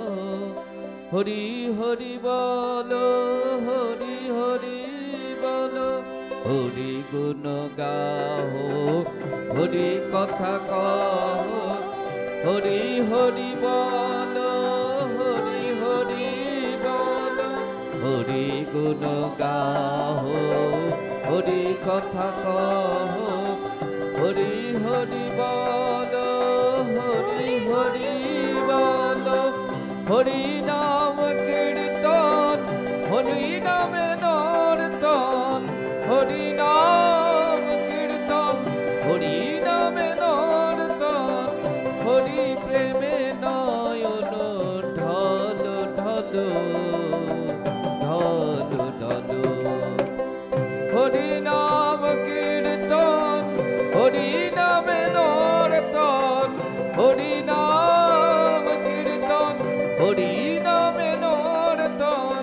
হরি হরি বলো, হরি হরি বলো, হরি গুণ গাও, হরি কথা কও, হরি হরি বলো, হরি হরি বলো, হরি গুণ গাও, হরি কথা কও, হরি হরি বলো, হরি হরি বলো, হরি নাম কীর্তন, হরি নামে নর্তন, হরি নাম কীর্তন, হরি নামে নর্তন, হরি প্রেমে নয়ন ঢল ঢল ঢল ঢল, হরি নাম কীর্তন, হরি নামে নর্তন, হরি নাম কীর্তন, হরি নামে নর্তন,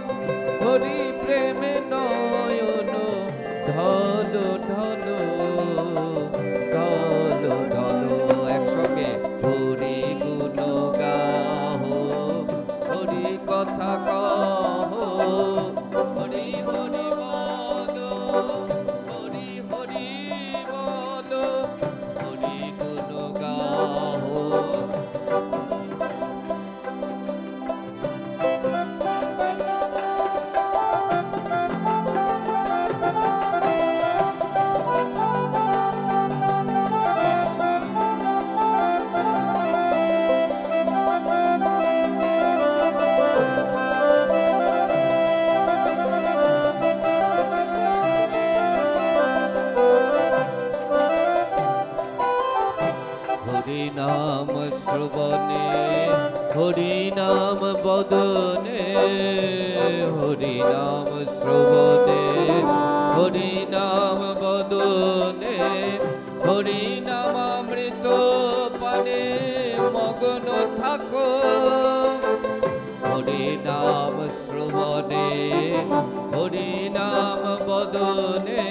হরি প্রেমে নয়ন ঢল ঢল ঢল ঢল। একসঙ্গে হরি গুণ গাও, হরি কথা কও, হরি হরি বলো, হরি হরি বলো, হরি গুণ গাও। হরি নাম শ্রবণে, হরি নাম বদনে, হরি নাম শ্রবণে, হরি নাম বদনে, হরি নাম অমৃত পানে মগ্ন থাকো, হরি নাম শ্রবণে, হরি নাম বদনে,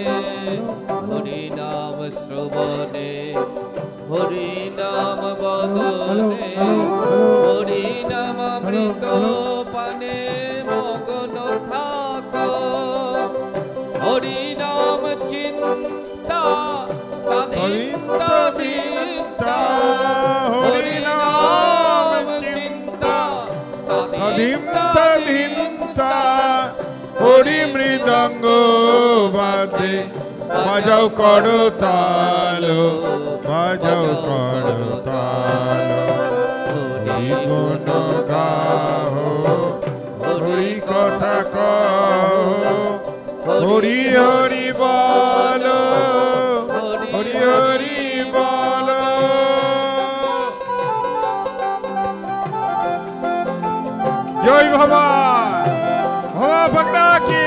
হরি নাম শ্রবণে, হরি নাম বদনে, হরি নাম অমৃত পানে মগ্ন থাকো, হরি নাম চিন্তা তাদিন্তা দিন্তা, হরি নাম চিন্তা তাদিন্তা দিন্তা, হরি মৃদঙ্গ বাদে বাজাও করো তালো, বাজাও করো তালো, হরি গুণ গাও, হরি কথা কও, হরি হরি বলো, হরি হরি বলো। জয় ভবা, ভবা ভগনা কি।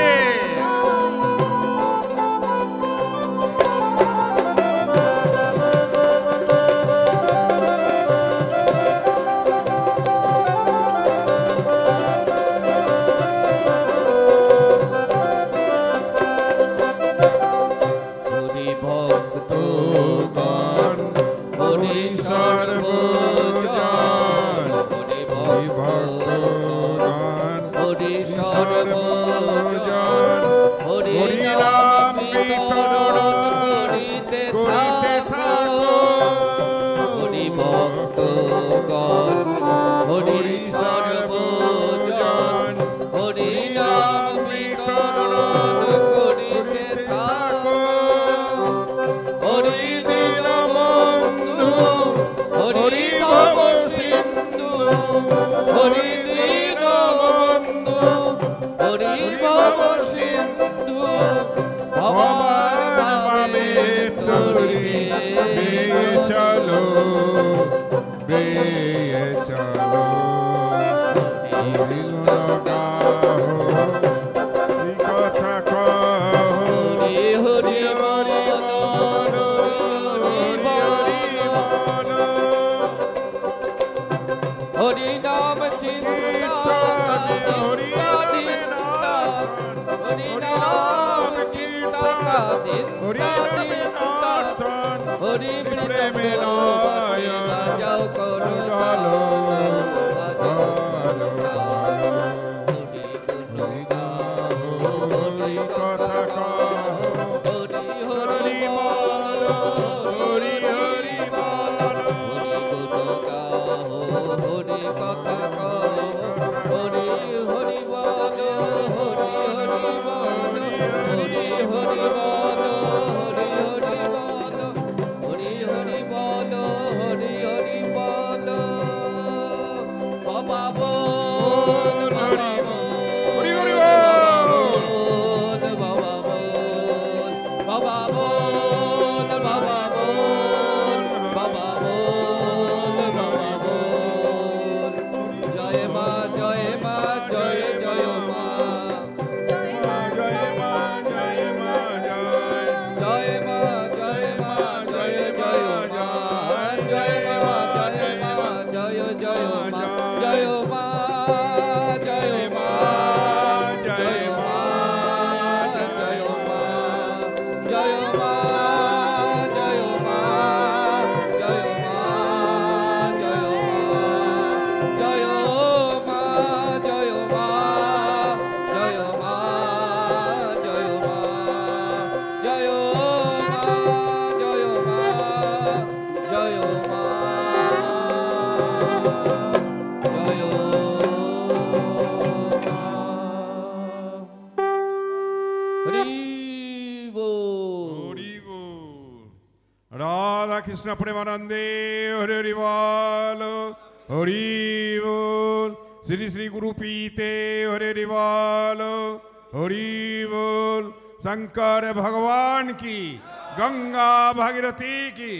হরি প্রেমে নয়ন যাও করো কৃষ্ণ প্রেমানন্দে হরি হরি বল হরি বল শ্রী শ্রী গুরু পীতে হরি হরি বল হরি বল শঙ্কর ভগवान की गंगा भागीरथी की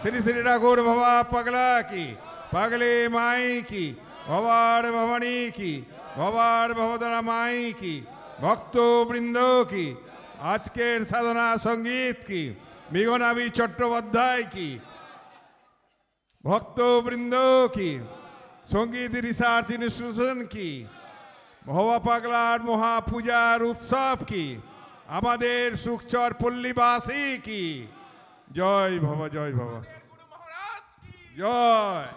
श्री श्री ठाकुर भवा पगला की पगले माई की भवार भवानी की भवार भवदरा माई की भक्तो वृंदो की आज के साधना संगीत की मेघनावी चट्टोपाध्याय की भक्तो वृंदो की संगीत रिसर्च इंस्टीट्यूशन की भवा पगलार महापूजार उत्सव की আমাদের সুখচর পল্লীবাসী কি জয় ভবা জয় ভবা জয়